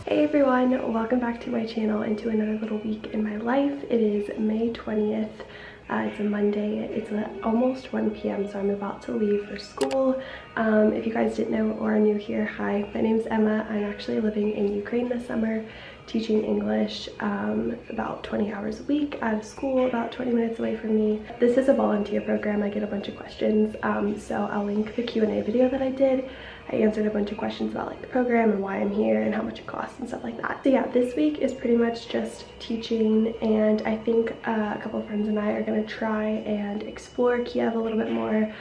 Hey everyone, welcome back to my channel and to another little week in my life. It is May 20th. It's a Monday. It's almost 1 p.m. so I'm about to leave for school. If you guys didn't know or are new here, hi, my name's Emma. I'm actually living in Ukraine this summer, teaching English about 20 hours a week out of school, about 20 minutes away from me. This is a volunteer program. I get a bunch of questions, so I'll link the Q&A video that I did. I answered a bunch of questions about like the program and why I'm here and how much it costs and stuff like that. So yeah, this week is pretty much just teaching, and I think a couple of friends and I are gonna try and explore Kiev a little bit more.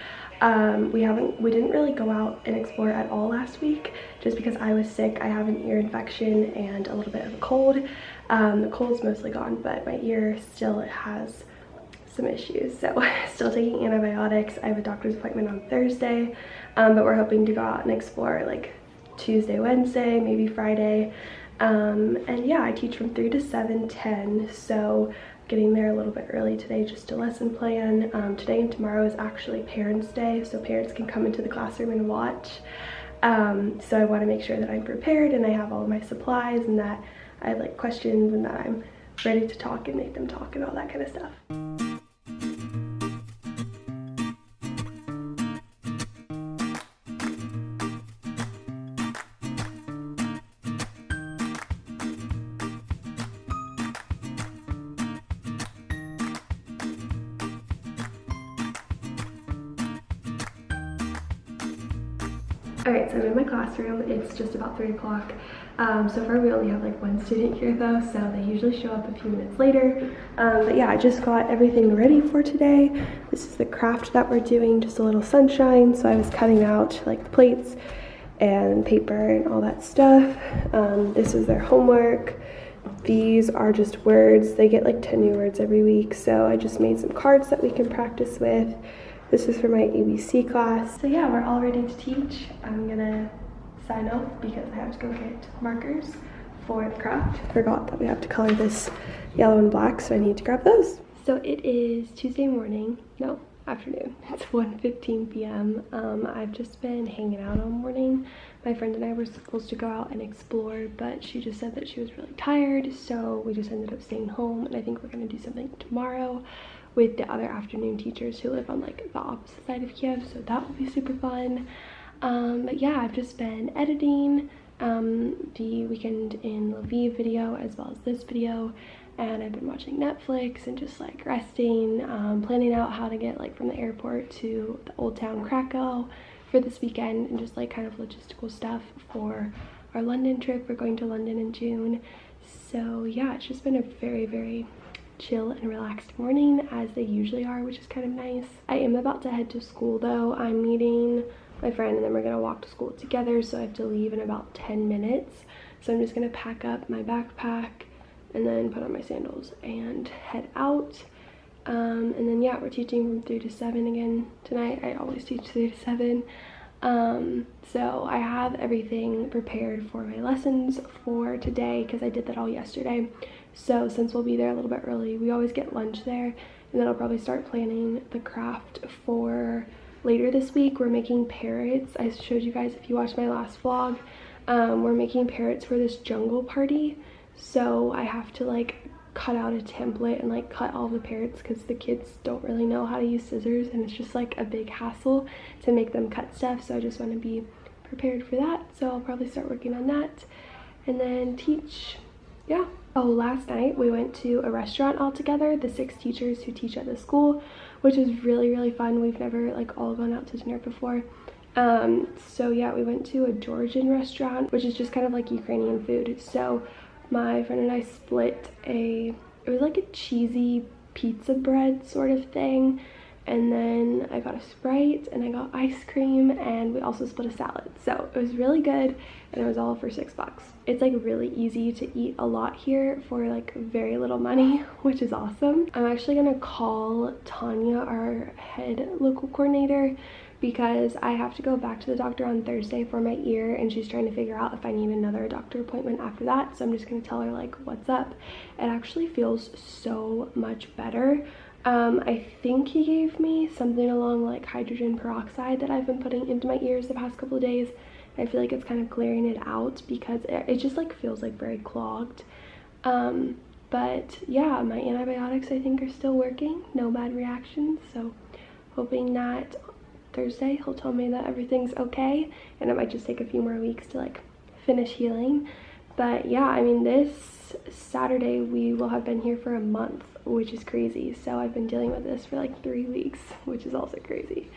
We didn't really go out and explore at all last week just because I was sick. I have an ear infection and a little bit of a cold. The cold's mostly gone, but my ear still has some issues, so still taking antibiotics. I have a doctor's appointment on Thursday, but we're hoping to go out and explore like Tuesday, Wednesday, maybe Friday. And yeah, I teach from 3 to 7:10, so getting there a little bit early today just to lesson plan. Today and tomorrow is actually Parents' Day, so parents can come into the classroom and watch. So I want to make sure that I'm prepared and I have all of my supplies and that I have like questions and that I'm ready to talk and make them talk and all that kind of stuff. Alright, so I'm in my classroom. It's just about 3 o'clock. So far we only have like one student here though, so they usually show up a few minutes later. But yeah, I just got everything ready for today. This is the craft that we're doing, just a little sunshine. So I was cutting out like the plates and paper and all that stuff. This is their homework. These are just words. They get like 10 new words every week, so I just made some cards that we can practice with. This is for my ABC class. So yeah, we're all ready to teach. I'm gonna sign off because I have to go get markers for the craft. Forgot that we have to color this yellow and black, so I need to grab those. So it is Tuesday morning, no, afternoon. It's 1:15 p.m. I've just been hanging out all morning. My friend and I were supposed to go out and explore, but she just said that she was really tired, so we just ended up staying home, and I think we're gonna do something tomorrow with the other afternoon teachers who live on like the opposite side of Kiev, so that will be super fun. But yeah, I've just been editing the weekend in Lviv video as well as this video, and I've been watching Netflix and just like resting, planning out how to get like from the airport to the old town Krakow for this weekend, and just like kind of logistical stuff for our London trip. We're going to London in June. So yeah, it's just been a very chill and relaxed morning, as they usually are, which is kind of nice. I am about to head to school though. I'm meeting my friend and then we're gonna walk to school together, so I have to leave in about 10 minutes. So I'm just gonna pack up my backpack and then put on my sandals and head out. And then yeah, we're teaching from 3 to 7 again tonight. I always teach 3 to 7. So I have everything prepared for my lessons for today because I did that all yesterday. So since we'll be there a little bit early, we always get lunch there, and then I'll probably start planning the craft for later this week. We're making parrots. I showed you guys if you watched my last vlog. We're making parrots for this jungle party, so I have to like cut out a template and like cut all the parrots because the kids don't really know how to use scissors, and it's just like a big hassle to make them cut stuff, so I just want to be prepared for that. So I'll probably start working on that and then teach. Yeah. Oh, last night we went to a restaurant all together, the 6 teachers who teach at the school, which is really fun. We've never like all gone out to dinner before. So yeah, we went to a Georgian restaurant, which is just kind of like Ukrainian food. So my friend and I split it was like a cheesy pizza bread sort of thing, and then I got a Sprite and I got ice cream, and we also split a salad. So it was really good, and it was all for $6. It's like really easy to eat a lot here for like very little money, which is awesome. I'm actually gonna call Tanya, our head local coordinator, because I have to go back to the doctor on Thursday for my ear, and she's trying to figure out if I need another doctor appointment after that. So I'm just gonna tell her like what's up. It actually feels so much better. I think he gave me something along like hydrogen peroxide that I've been putting into my ears the past couple of days I feel like it's kind of clearing it out because it just like feels like very clogged. But yeah, my antibiotics I think are still working, no bad reactions, so hoping that Thursday he'll tell me that everything's okay, and it might just take a few more weeks to like finish healing. But yeah, I mean, this Saturday we will have been here for a month, which is crazy. So I've been dealing with this for like 3 weeks, which is also crazy,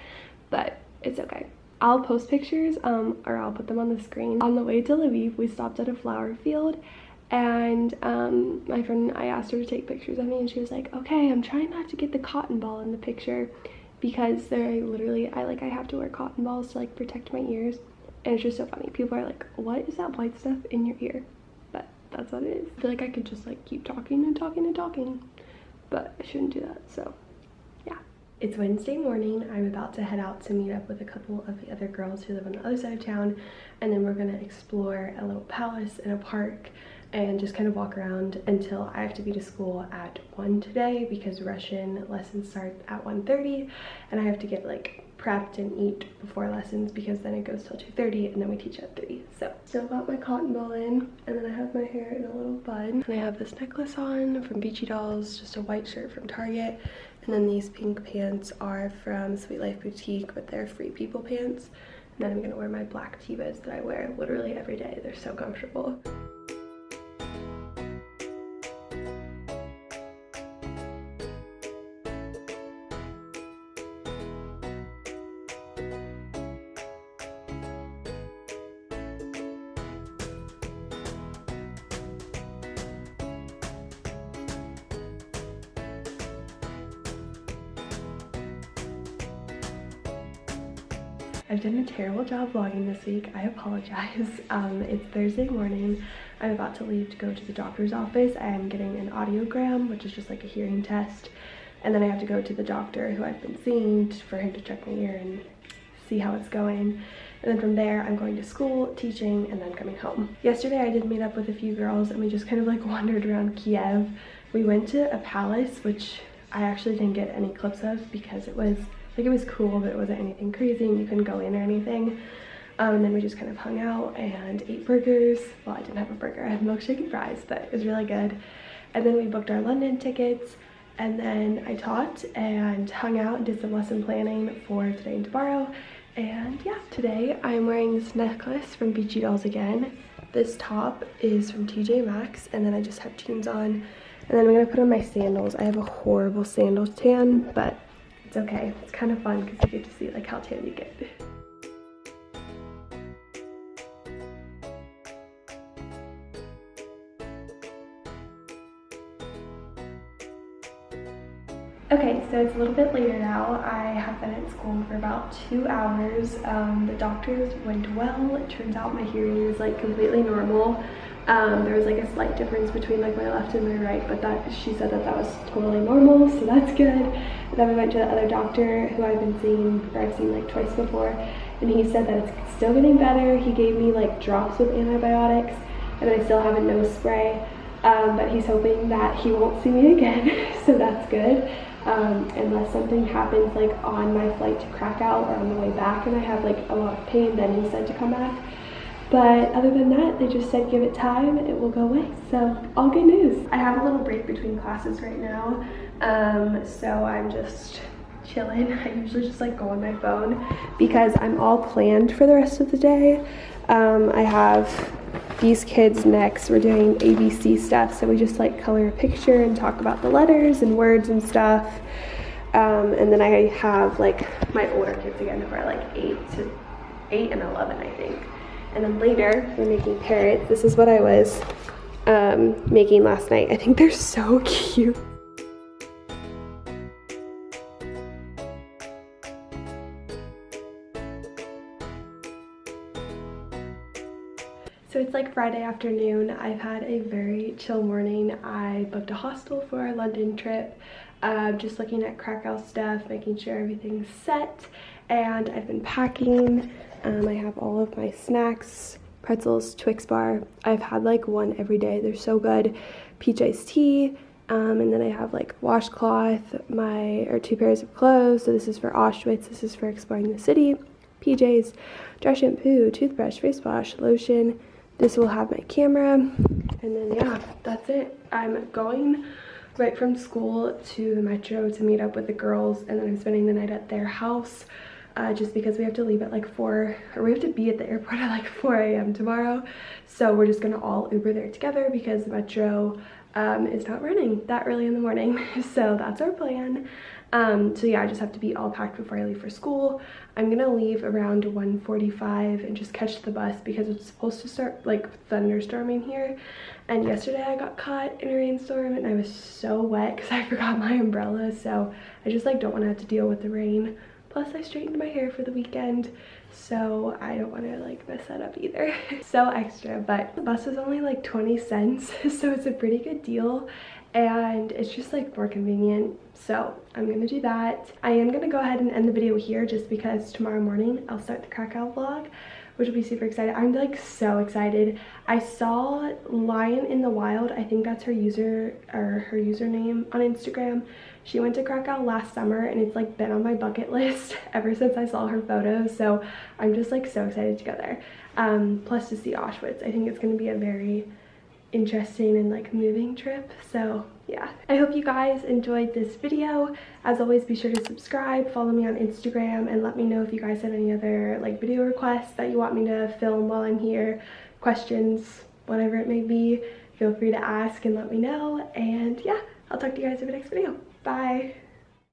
but it's okay. I'll post pictures or I'll put them on the screen. On the way to Lviv, we stopped at a flower field, and my friend, I asked her to take pictures of me, and she was like, okay, I'm trying not to get the cotton ball in the picture, because they're literally, I have to wear cotton balls to like protect my ears. And it's just so funny. People are like, what is that white stuff in your ear? But that's what it is. I feel like I could just like keep talking and talking and talking, but I shouldn't do that. So yeah. It's Wednesday morning. I'm about to head out to meet up with a couple of the other girls who live on the other side of town. And then we're gonna explore a little palace in a park and just kind of walk around until I have to be to school at 1 today, because Russian lessons start at 1:30, and I have to get like prepped and eat before lessons, because then it goes till 2:30 and then we teach at 3. So still got my cotton ball in, and then I have my hair in a little bun, and I have this necklace on from Beachy Dolls, just a white shirt from Target, and then these pink pants are from Sweet Life Boutique, but they're Free People pants. And then I'm gonna wear my black Tevas that I wear literally every day. They're so comfortable. I've done a terrible job vlogging this week. I apologize. It's Thursday morning. I'm about to leave to go to the doctor's office. I am getting an audiogram, which is just like a hearing test. And then I have to go to the doctor who I've been seeing for him to check my ear and see how it's going. And then from there, I'm going to school, teaching, and then coming home. Yesterday, I did meet up with a few girls, and we just kind of like wandered around Kiev. We went to a palace, which I actually didn't get any clips of because it was cool, but it wasn't anything crazy and you couldn't go in or anything. And then we just kind of hung out and ate burgers. Well, I didn't have a burger, I had milkshake and fries, but it was really good. And then we booked our London tickets, and then I taught and hung out and did some lesson planning for today and tomorrow. And yeah, today I'm wearing this necklace from Beachy Dolls again. This top is from TJ Maxx, and then I just have jeans on. And then I'm gonna put on my sandals. I have a horrible sandal tan, but it's okay. It's kind of fun because you get to see like how tan you get. Okay, so it's a little bit later now. I have been at school for about 2 hours. The doctors went well. It turns out my hearing is like completely normal. There was like a slight difference between like my left and my right, but she said that was totally normal, so that's good. And then we went to the other doctor who I've been seeing, or I've seen like twice before, and he said that it's still getting better. He gave me like drops with antibiotics, and I still have a nose spray, but he's hoping that he won't see me again, so that's good. Unless something happens like on my flight to Krakow or on the way back and I have like a lot of pain, then he said to come back. But other than that, they just said give it time and it will go away. So all good news. I have a little break between classes right now, so I'm just chilling. I usually just like go on my phone because I'm all planned for the rest of the day. I have these kids next. We're doing ABC stuff, so we just like color a picture and talk about the letters and words and stuff. And then I have like my older kids again who are like 8 and 11, I think. And then later we're making parrots. This is what I was making last night. I think they're so cute. So it's like Friday afternoon. I've had a very chill morning. I booked a hostel for our London trip. Just looking at Krakow stuff, making sure everything's set, and I've been packing. I have all of my snacks, pretzels, Twix bar. I've had like one every day. They're so good. Peach iced tea, and then I have like washcloth, 2 pairs of clothes. So this is for Auschwitz, this is for exploring the city. PJs, dry shampoo, toothbrush, face wash, lotion. This will have my camera, and then yeah, that's it. I'm going right from school to the metro to meet up with the girls, and then I'm spending the night at their house, just because we have to leave at like 4, or we have to be at the airport at like 4 a.m. tomorrow. So we're just gonna all Uber there together because the metro is not running that early in the morning. So that's our plan. So yeah, I just have to be all packed before I leave for school. I'm gonna leave around 1:45 and just catch the bus because it's supposed to start like thunderstorming here. And yesterday I got caught in a rainstorm and I was so wet because I forgot my umbrella. So I just like don't want to have to deal with the rain. Plus I straightened my hair for the weekend, so I don't want to like mess that up either. So extra, but the bus is only like 20 cents, so it's a pretty good deal. And it's just like more convenient, so I'm gonna do that. I am gonna go ahead and end the video here just because tomorrow morning I'll start the Krakow vlog, which will be super excited. I'm like so excited. I saw Lion in the Wild, I think that's her user or her username on Instagram. She went to Krakow last summer and it's like been on my bucket list ever since I saw her photos, so I'm just like so excited to go there. Plus to see Auschwitz. I think it's gonna be a very interesting and like moving trip. So yeah, I hope you guys enjoyed this video. As always, be sure to subscribe, follow me on Instagram, and let me know if you guys have any other like video requests that you want me to film while I'm here, questions, whatever it may be. Feel free to ask and let me know. And yeah, I'll talk to you guys in the next video. Bye.